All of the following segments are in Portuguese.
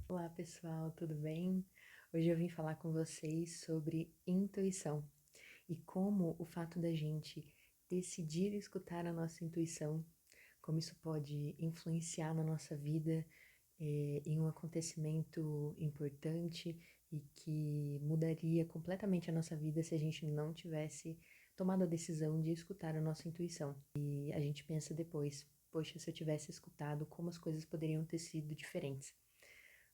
Olá pessoal, tudo bem? Hoje eu vim falar com vocês sobre intuição e como o fato da gente decidir escutar a nossa intuição, como isso pode influenciar na nossa vida em um acontecimento importante e que mudaria completamente a nossa vida se a gente não tivesse tomado a decisão de escutar a nossa intuição. E a gente pensa depois, poxa, se eu tivesse escutado, como as coisas poderiam ter sido diferentes.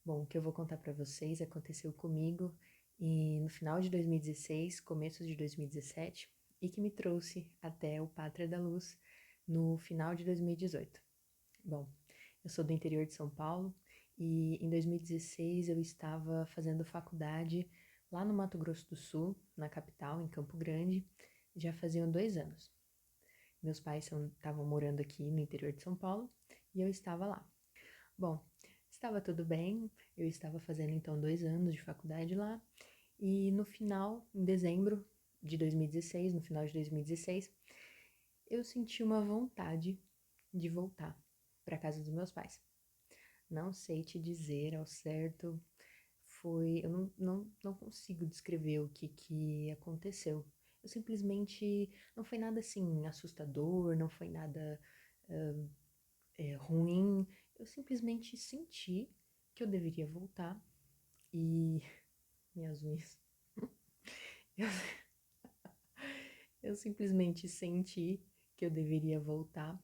Bom, o que eu vou contar para vocês aconteceu comigo e no final de 2016, começo de 2017, e que me trouxe até o Pátria da Luz no final de 2018. Bom, eu sou do interior de São Paulo e em 2016 eu estava fazendo faculdade lá no Mato Grosso do Sul, na capital, em Campo Grande, já faziam 2 anos. Meus pais estavam morando aqui no interior de São Paulo e eu estava lá. Bom, estava tudo bem, eu estava fazendo então 2 anos de faculdade lá, e no final, em dezembro de 2016, no final de 2016, eu senti uma vontade de voltar para casa dos meus pais. Não sei te dizer ao certo, eu não consigo descrever o que aconteceu. Eu simplesmente, não foi nada assim assustador, não foi nada ruim, eu simplesmente senti que eu deveria voltar e minhas unhas. Eu, eu simplesmente senti que eu deveria voltar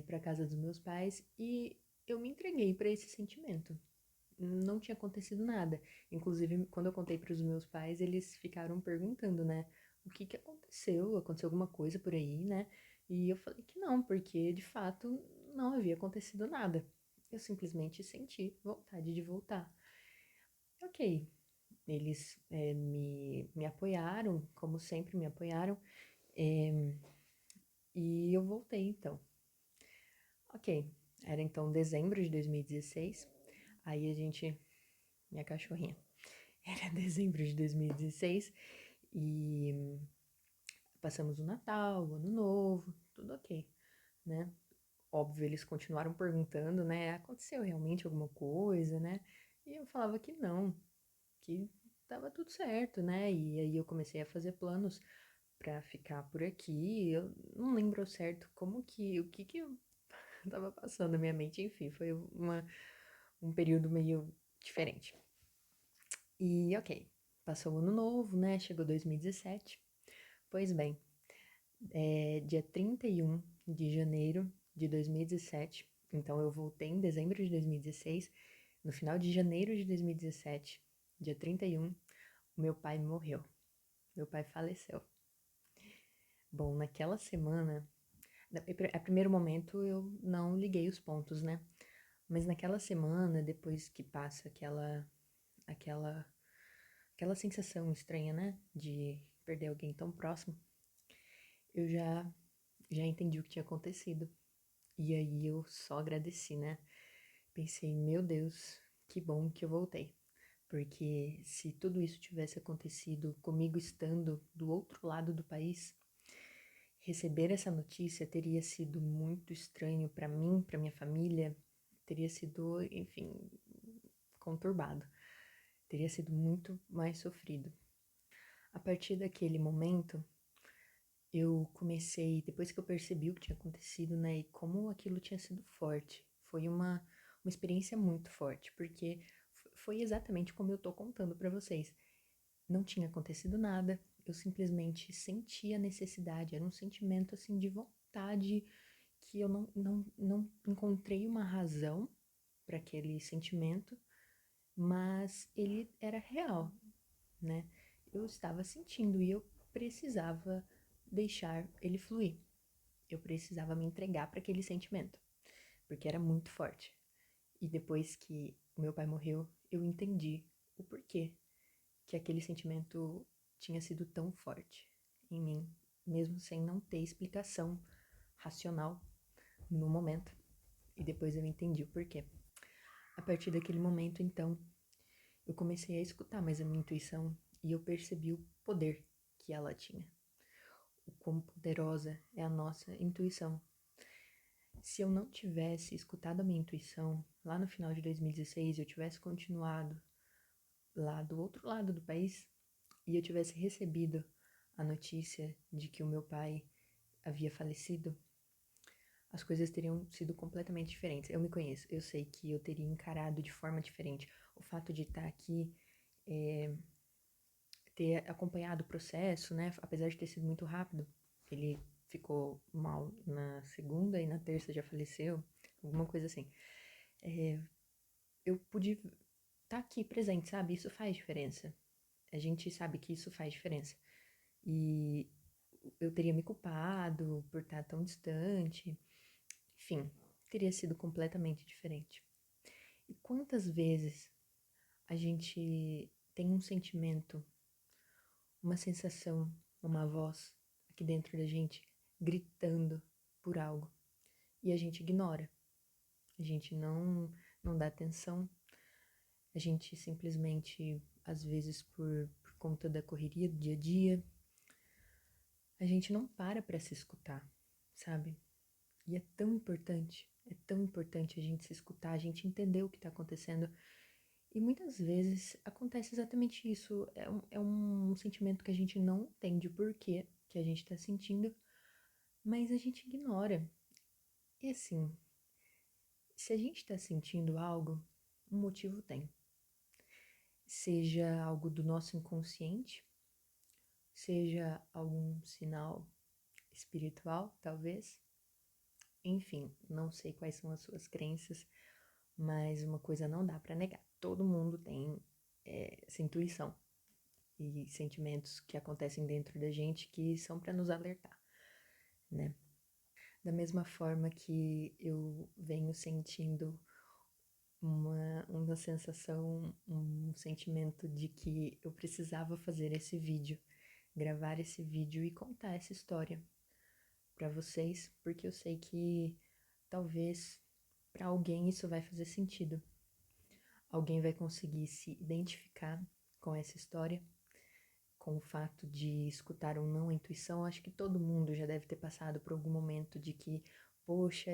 para casa dos meus pais e eu me entreguei para esse sentimento. Não tinha acontecido nada. Inclusive, quando eu contei para os meus pais, eles ficaram perguntando, né? O que aconteceu? Aconteceu alguma coisa por aí, né? E eu falei que não, porque de fato não havia acontecido nada. Eu simplesmente senti vontade de voltar. Ok, eles me apoiaram, como sempre me apoiaram, é, e eu voltei então. Ok, era então dezembro de 2016, aí a gente, minha cachorrinha, era dezembro de 2016 e passamos o Natal, o Ano Novo, tudo ok, né? Óbvio, eles continuaram perguntando, né? Aconteceu realmente alguma coisa, né? E eu falava que não, que tava tudo certo, né? E aí eu comecei a fazer planos pra ficar por aqui. Eu não lembro ao certo o que eu tava passando na minha mente, enfim, foi um período meio diferente. E ok, passou o ano novo, né? Chegou 2017. Pois bem, dia 31 de janeiro de 2017, então eu voltei em dezembro de 2016, no final de janeiro de 2017, dia 31, o meu pai morreu. Meu pai faleceu. Bom, naquela semana, a primeiro momento eu não liguei os pontos, né? Mas naquela semana, depois que passa aquela, aquela sensação estranha, né? De perder alguém tão próximo, eu já entendi o que tinha acontecido. E aí eu só agradeci, né? Pensei, meu Deus, que bom que eu voltei. Porque se tudo isso tivesse acontecido comigo estando do outro lado do país, receber essa notícia teria sido muito estranho para mim, para minha família, teria sido, enfim, conturbado, teria sido muito mais sofrido. A partir daquele momento, eu comecei, depois que eu percebi o que tinha acontecido, né, e como aquilo tinha sido forte, foi uma experiência muito forte, porque foi exatamente como eu tô contando para vocês. Não tinha acontecido nada, eu simplesmente senti a necessidade, era um sentimento assim de vontade que eu não encontrei uma razão para aquele sentimento, mas ele era real, né? Eu estava sentindo e eu precisava deixar ele fluir. Eu precisava me entregar para aquele sentimento, porque era muito forte. E depois que o meu pai morreu, eu entendi o porquê que aquele sentimento tinha sido tão forte em mim, mesmo sem não ter explicação racional no momento. E depois eu entendi o porquê. A partir daquele momento, então, eu comecei a escutar mais a minha intuição e eu percebi o poder que ela tinha. O quão poderosa é a nossa intuição. Se eu não tivesse escutado a minha intuição lá no final de 2016, eu tivesse continuado lá do outro lado do país e eu tivesse recebido a notícia de que o meu pai havia falecido, as coisas teriam sido completamente diferentes. Eu me conheço, eu sei que eu teria encarado de forma diferente. O fato de estar aqui, ter acompanhado o processo, né? Apesar de ter sido muito rápido, ele ficou mal na segunda e na terça já faleceu, alguma coisa assim. Eu pude estar aqui presente, sabe? Isso faz diferença. A gente sabe que isso faz diferença. E eu teria me culpado por estar tão distante. Enfim, teria sido completamente diferente. E quantas vezes a gente tem um sentimento, uma sensação, uma voz aqui dentro da gente gritando por algo e a gente ignora, a gente não dá atenção, a gente simplesmente, às vezes por conta da correria do dia a dia, a gente não para se escutar, sabe? E é tão importante a gente se escutar, a gente entender o que está acontecendo. E muitas vezes acontece exatamente isso. É um sentimento que a gente não entende o porquê que a gente está sentindo, mas a gente ignora. E assim, se a gente está sentindo algo, um motivo tem. Seja algo do nosso inconsciente, seja algum sinal espiritual, talvez. Enfim, não sei quais são as suas crenças, mas uma coisa não dá para negar. Todo mundo tem essa intuição e sentimentos que acontecem dentro da gente que são para nos alertar, né? Da mesma forma que eu venho sentindo uma sensação, um sentimento de que eu precisava fazer esse vídeo, gravar esse vídeo e contar essa história para vocês, porque eu sei que talvez para alguém isso vai fazer sentido. Alguém vai conseguir se identificar com essa história, com o fato de escutar ou não a intuição. Acho que todo mundo já deve ter passado por algum momento de que, poxa,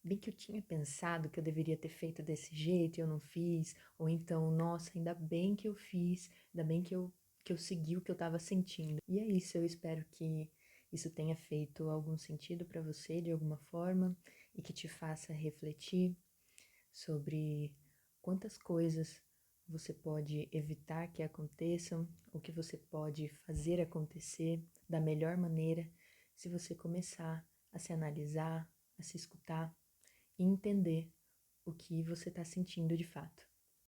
bem que eu tinha pensado que eu deveria ter feito desse jeito e eu não fiz, ou então, nossa, ainda bem que eu fiz, ainda bem que eu segui o que eu estava sentindo. E é isso, eu espero que isso tenha feito algum sentido para você de alguma forma e que te faça refletir sobre quantas coisas você pode evitar que aconteçam, o que você pode fazer acontecer da melhor maneira se você começar a se analisar, a se escutar e entender o que você está sentindo de fato.